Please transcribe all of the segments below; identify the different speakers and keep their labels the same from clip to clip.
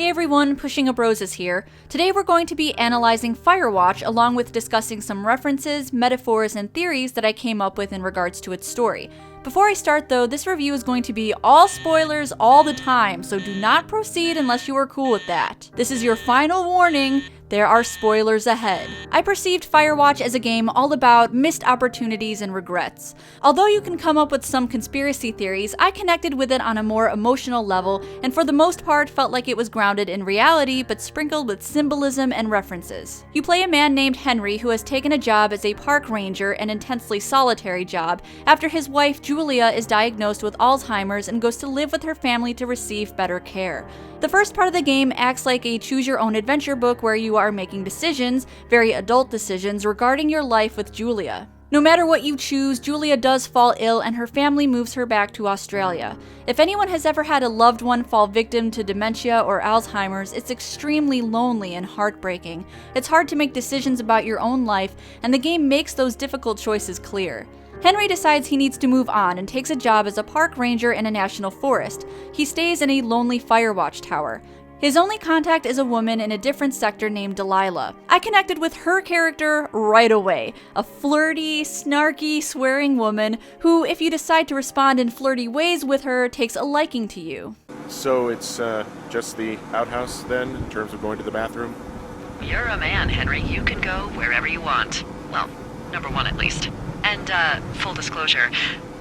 Speaker 1: Hey everyone, PushingUpRoses here. Today we're going to be analyzing Firewatch along with discussing some references, metaphors, and theories that I came up with in regards to its story. Before I start though, this review is going to be all spoilers all the time, so do not proceed unless you are cool with that. This is your final warning. There are spoilers ahead. I perceived Firewatch as a game all about missed opportunities and regrets. Although you can come up with some conspiracy theories, I connected with it on a more emotional level, and for the most part felt like it was grounded in reality but sprinkled with symbolism and references. You play a man named Henry who has taken a job as a park ranger, an intensely solitary job, after his wife Julia is diagnosed with Alzheimer's and goes to live with her family to receive better care. The first part of the game acts like a choose-your-own-adventure book where you are making decisions, very adult decisions, regarding your life with Julia. No matter what you choose, Julia does fall ill and her family moves her back to Australia. If anyone has ever had a loved one fall victim to dementia or Alzheimer's, it's extremely lonely and heartbreaking. It's hard to make decisions about your own life, and the game makes those difficult choices clear. Henry decides he needs to move on and takes a job as a park ranger in a national forest. He stays in a lonely Firewatch tower. His only contact is a woman in a different sector named Delilah. I connected with her character right away. A flirty, snarky, swearing woman who, if you decide to respond in flirty ways with her, takes a liking to you.
Speaker 2: So it's just the outhouse then, in terms of going to the bathroom?
Speaker 3: You're a man, Henry. You can go wherever you want. Well, number one at least. And, full disclosure,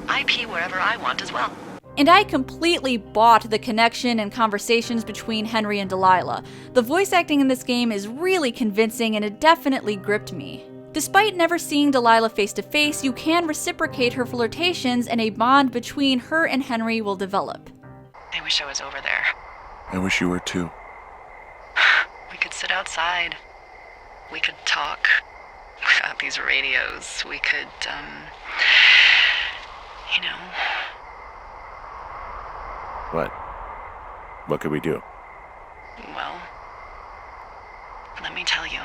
Speaker 3: I pee wherever I want as well.
Speaker 1: And I completely bought the connection and conversations between Henry and Delilah. The voice acting in this game is really convincing and it definitely gripped me. Despite never seeing Delilah face to face, you can reciprocate her flirtations and a bond between her and Henry will develop.
Speaker 3: I wish I was over there.
Speaker 2: I wish you were too.
Speaker 3: We could sit outside. We could talk without these radios. We could,
Speaker 2: What? What could we do?
Speaker 3: Well, let me tell you.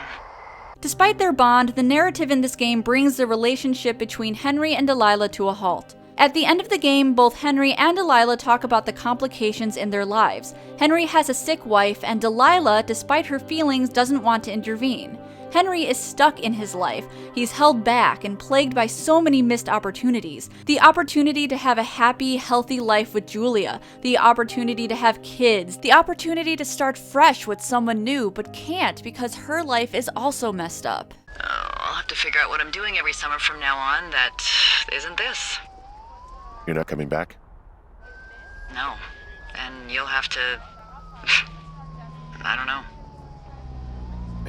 Speaker 1: Despite their bond, the narrative in this game brings the relationship between Henry and Delilah to a halt. At the end of the game, both Henry and Delilah talk about the complications in their lives. Henry has a sick wife, and Delilah, despite her feelings, doesn't want to intervene. Henry is stuck in his life. He's held back and plagued by so many missed opportunities. The opportunity to have a happy, healthy life with Julia. The opportunity to have kids. The opportunity to start fresh with someone new, but can't because her life is also messed up.
Speaker 3: Oh, I'll have to figure out what I'm doing every summer from now on that isn't this.
Speaker 2: You're not coming back?
Speaker 3: No. And you'll have to... I don't know.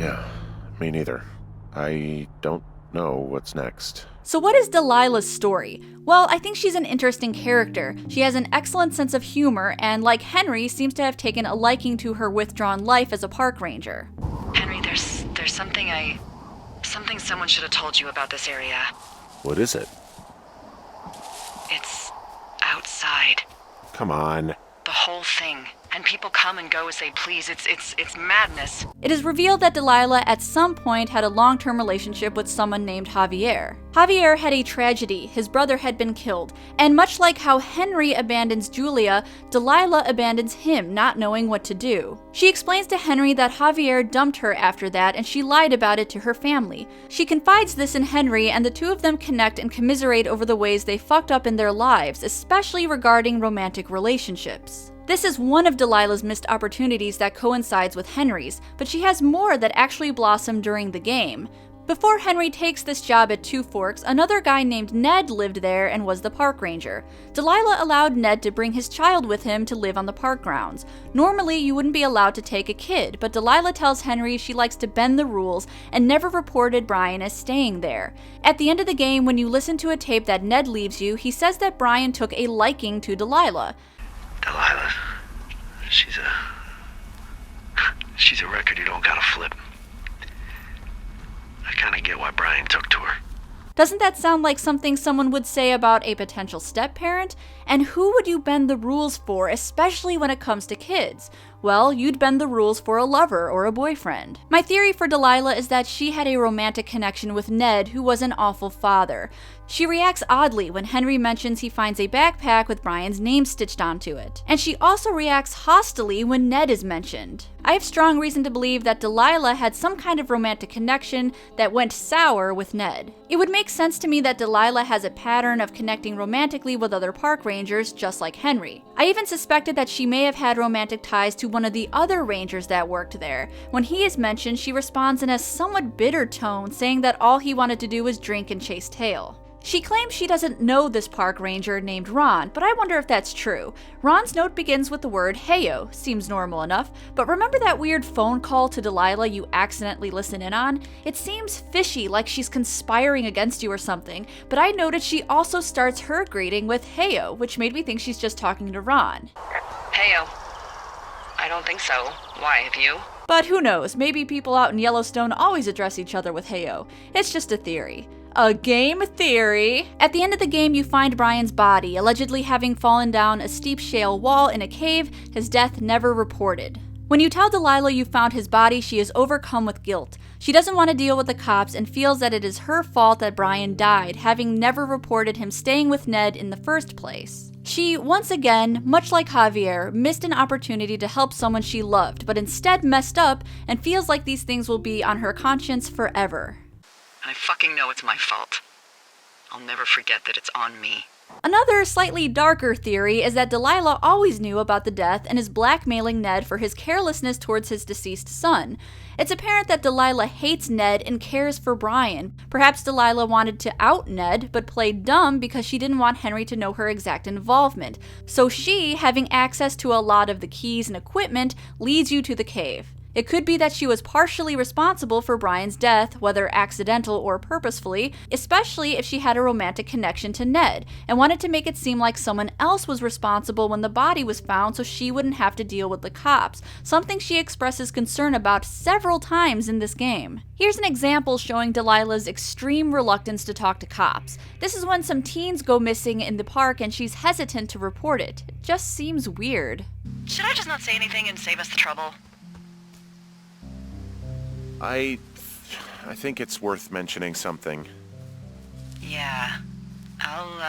Speaker 2: Yeah. Me neither. I don't know what's next.
Speaker 1: So what is Delilah's story? Well, I think she's an interesting character. She has an excellent sense of humor, and like Henry, seems to have taken a liking to her withdrawn life as a park ranger.
Speaker 3: Henry, there's something someone should have told you about this area.
Speaker 2: What is it?
Speaker 3: It's outside.
Speaker 2: Come on.
Speaker 3: The whole thing. And people come and go as they please. It's madness.
Speaker 1: It is revealed that Delilah at some point had a long-term relationship with someone named Javier. Javier had a tragedy. His brother had been killed. And much like how Henry abandons Julia, Delilah abandons him, not knowing what to do. She explains to Henry that Javier dumped her after that and she lied about it to her family. She confides this in Henry and the two of them connect and commiserate over the ways they fucked up in their lives, especially regarding romantic relationships. This is one of Delilah's missed opportunities that coincides with Henry's, but she has more that actually blossom during the game. Before Henry takes this job at Two Forks, another guy named Ned lived there and was the park ranger. Delilah allowed Ned to bring his child with him to live on the park grounds. Normally, you wouldn't be allowed to take a kid, but Delilah tells Henry she likes to bend the rules and never reported Brian as staying there. At the end of the game, when you listen to a tape that Ned leaves you, he says that Brian took a liking to Delilah.
Speaker 4: Delilah, she's a record you don't gotta flip. I kinda get why Brian took to her.
Speaker 1: Doesn't that sound like something someone would say about a potential step-parent? And who would you bend the rules for, especially when it comes to kids? well, you'd bend the rules for a lover or a boyfriend. My theory for Delilah is that she had a romantic connection with Ned, who was an awful father. She reacts oddly when Henry mentions he finds a backpack with Brian's name stitched onto it. And she also reacts hostilely when Ned is mentioned. I have strong reason to believe that Delilah had some kind of romantic connection that went sour with Ned. It would make sense to me that Delilah has a pattern of connecting romantically with other park rangers, just like Henry. I even suspected that she may have had romantic ties to one of the other rangers that worked there. When he is mentioned, she responds in a somewhat bitter tone, saying that all he wanted to do was drink and chase tail. She claims she doesn't know this park ranger named Ron, but I wonder if that's true. Ron's note begins with the word heyo, seems normal enough, but remember that weird phone call to Delilah you accidentally listen in on? It seems fishy, like she's conspiring against you or something, but I noted she also starts her greeting with heyo, which made me think she's just talking to Ron.
Speaker 3: Heyo. I don't think so. Why, have you?
Speaker 1: But who knows, maybe people out in Yellowstone always address each other with heyo. It's just a theory. A game theory. At the end of the game, you find Brian's body, allegedly having fallen down a steep shale wall in a cave, his death never reported. When you tell Delilah you found his body, she is overcome with guilt. She doesn't want to deal with the cops and feels that it is her fault that Brian died, having never reported him staying with Ned in the first place. She, once again, much like Javier, missed an opportunity to help someone she loved, but instead messed up and feels like these things will be on her conscience forever.
Speaker 3: I fucking know it's my fault. I'll never forget that it's on me.
Speaker 1: Another slightly darker theory is that Delilah always knew about the death and is blackmailing Ned for his carelessness towards his deceased son. It's apparent that Delilah hates Ned and cares for Brian. Perhaps Delilah wanted to out Ned, but played dumb because she didn't want Henry to know her exact involvement. So she, having access to a lot of the keys and equipment, leads you to the cave. It could be that she was partially responsible for Brian's death, whether accidental or purposefully, especially if she had a romantic connection to Ned, and wanted to make it seem like someone else was responsible when the body was found so she wouldn't have to deal with the cops, something she expresses concern about several times in this game. Here's an example showing Delilah's extreme reluctance to talk to cops. This is when some teens go missing in the park and she's hesitant to report it. It just seems weird.
Speaker 3: Should I just not say anything and save us the trouble?
Speaker 2: I think it's worth mentioning something.
Speaker 3: Yeah. I'll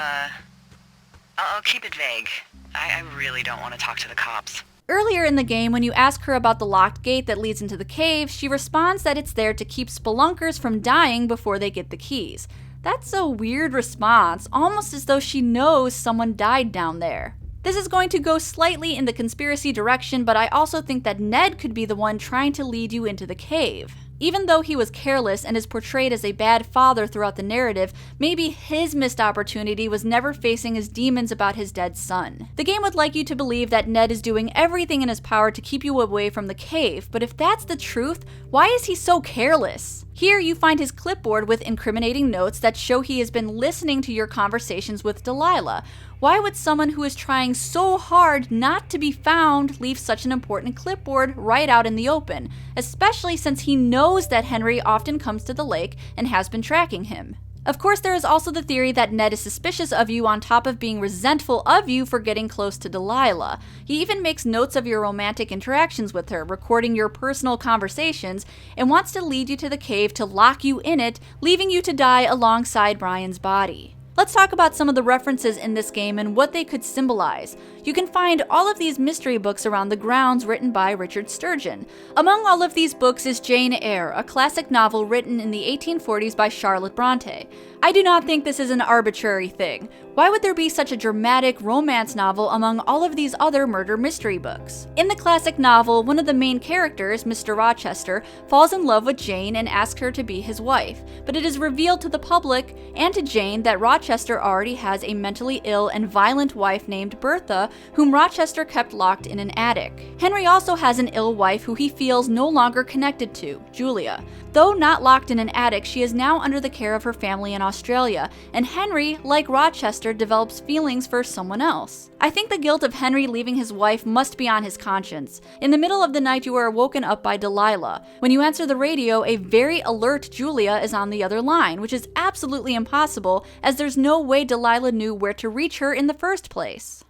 Speaker 3: keep it vague. I really don't want to talk to the cops.
Speaker 1: Earlier in the game, when you ask her about the locked gate that leads into the cave, she responds that it's there to keep spelunkers from dying before they get the keys. That's a weird response, almost as though she knows someone died down there. This is going to go slightly in the conspiracy direction, but I also think that Ned could be the one trying to lead you into the cave. Even though he was careless and is portrayed as a bad father throughout the narrative, maybe his missed opportunity was never facing his demons about his dead son. The game would like you to believe that Ned is doing everything in his power to keep you away from the cave, but if that's the truth, why is he so careless? Here you find his clipboard with incriminating notes that show he has been listening to your conversations with Delilah. Why would someone who is trying so hard not to be found leave such an important clipboard right out in the open, especially since he knows that Henry often comes to the lake and has been tracking him? Of course, there is also the theory that Ned is suspicious of you on top of being resentful of you for getting close to Delilah. He even makes notes of your romantic interactions with her, recording your personal conversations, and wants to lead you to the cave to lock you in it, leaving you to die alongside Brian's body. Let's talk about some of the references in this game and what they could symbolize. You can find all of these mystery books around the grounds written by Richard Sturgeon. Among all of these books is Jane Eyre, a classic novel written in the 1840s by Charlotte Bronte. I do not think this is an arbitrary thing. Why would there be such a dramatic romance novel among all of these other murder mystery books? In the classic novel, one of the main characters, Mr. Rochester, falls in love with Jane and asks her to be his wife, but it is revealed to the public and to Jane that Rochester already has a mentally ill and violent wife named Bertha, whom Rochester kept locked in an attic. Henry also has an ill wife who he feels no longer connected to, Julia. Though not locked in an attic, she is now under the care of her family in Australia, and Henry, like Rochester, develops feelings for someone else. I think the guilt of Henry leaving his wife must be on his conscience. In the middle of the night, you are woken up by Delilah. When you answer the radio, a very alert Julia is on the other line, which is absolutely impossible, as there's no way Delilah knew where to reach her in the first place.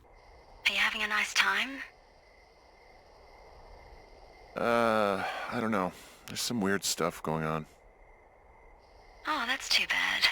Speaker 5: Are you having a nice time?
Speaker 2: I don't know. There's some weird stuff going on.
Speaker 3: Oh, that's too bad.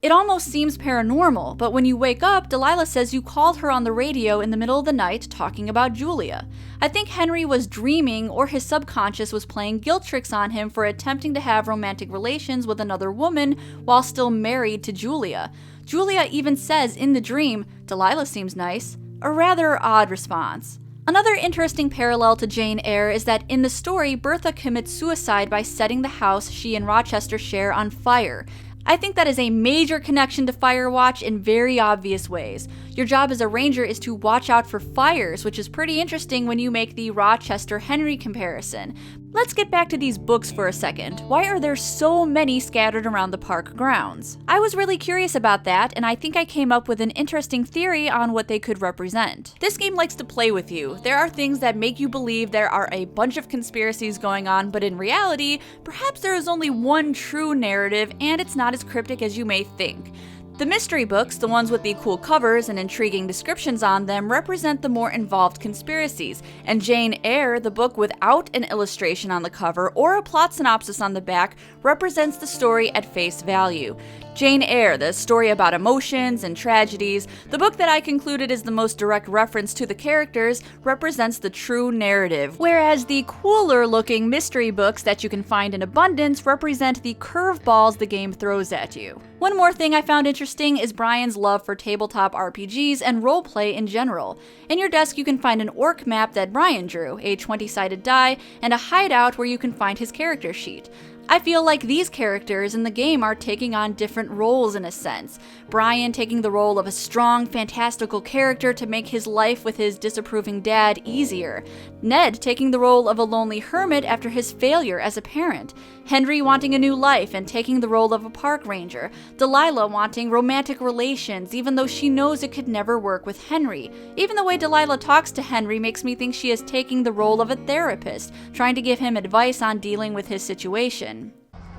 Speaker 1: It almost seems paranormal, but when you wake up, Delilah says you called her on the radio in the middle of the night talking about Julia. I think Henry was dreaming, or his subconscious was playing guilt tricks on him for attempting to have romantic relations with another woman while still married to Julia. Julia even says in the dream, "Delilah seems nice," a rather odd response. Another interesting parallel to Jane Eyre is that in the story, Bertha commits suicide by setting the house she and Rochester share on fire. I think that is a major connection to Firewatch in very obvious ways. Your job as a ranger is to watch out for fires, which is pretty interesting when you make the Rochester-Henry comparison. Let's get back to these books for a second. Why are there so many scattered around the park grounds? I was really curious about that, and I think I came up with an interesting theory on what they could represent. This game likes to play with you. There are things that make you believe there are a bunch of conspiracies going on, but in reality, perhaps there is only one true narrative, and it's not as cryptic as you may think. The mystery books, the ones with the cool covers and intriguing descriptions on them, represent the more involved conspiracies, and Jane Eyre, the book without an illustration on the cover or a plot synopsis on the back, represents the story at face value. Jane Eyre, the story about emotions and tragedies, the book that I concluded is the most direct reference to the characters, represents the true narrative, whereas the cooler looking mystery books that you can find in abundance represent the curveballs the game throws at you. One more thing I found interesting is Brian's love for tabletop RPGs and roleplay in general. In your desk you can find an orc map that Brian drew, a 20-sided die, and a hideout where you can find his character sheet. I feel like these characters in the game are taking on different roles in a sense. Brian taking the role of a strong, fantastical character to make his life with his disapproving dad easier. Ned taking the role of a lonely hermit after his failure as a parent. Henry wanting a new life and taking the role of a park ranger. Delilah wanting romantic relations even though she knows it could never work with Henry. Even the way Delilah talks to Henry makes me think she is taking the role of a therapist, trying to give him advice on dealing with his situation.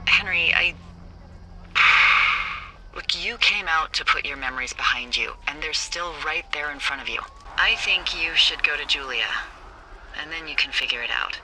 Speaker 3: Henry, Look, you came out to put your memories behind you, and they're still right there in front of you. I think you should go to Julia, and then you can figure it out.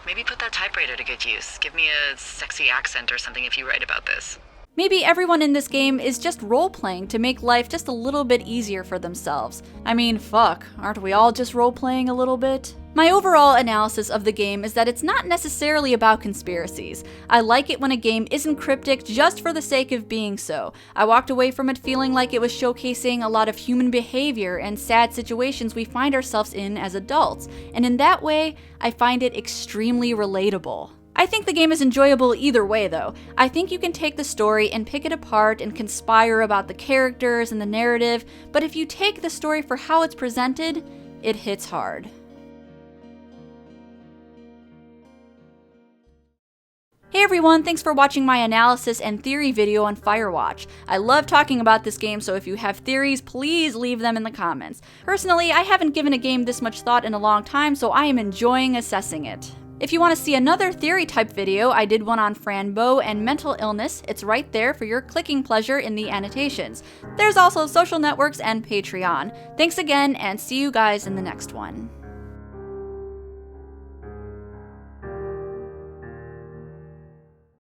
Speaker 3: Maybe put that typewriter to good use. Give me a sexy accent or something if you write about this.
Speaker 1: Maybe everyone in this game is just role-playing to make life just a little bit easier for themselves. I mean, fuck, aren't we all just role-playing a little bit? My overall analysis of the game is that it's not necessarily about conspiracies. I like it when a game isn't cryptic just for the sake of being so. I walked away from it feeling like it was showcasing a lot of human behavior and sad situations we find ourselves in as adults, and in that way, I find it extremely relatable. I think the game is enjoyable either way though. I think you can take the story and pick it apart and conspire about the characters and the narrative, but if you take the story for how it's presented, it hits hard. Hey everyone, thanks for watching my analysis and theory video on Firewatch. I love talking about this game, so if you have theories, please leave them in the comments. Personally, I haven't given a game this much thought in a long time, so I am enjoying assessing it. If you want to see another theory type video, I did one on Franbo and mental illness. It's right there for your clicking pleasure in the annotations. There's also social networks and Patreon. Thanks again, and see you guys in the next one.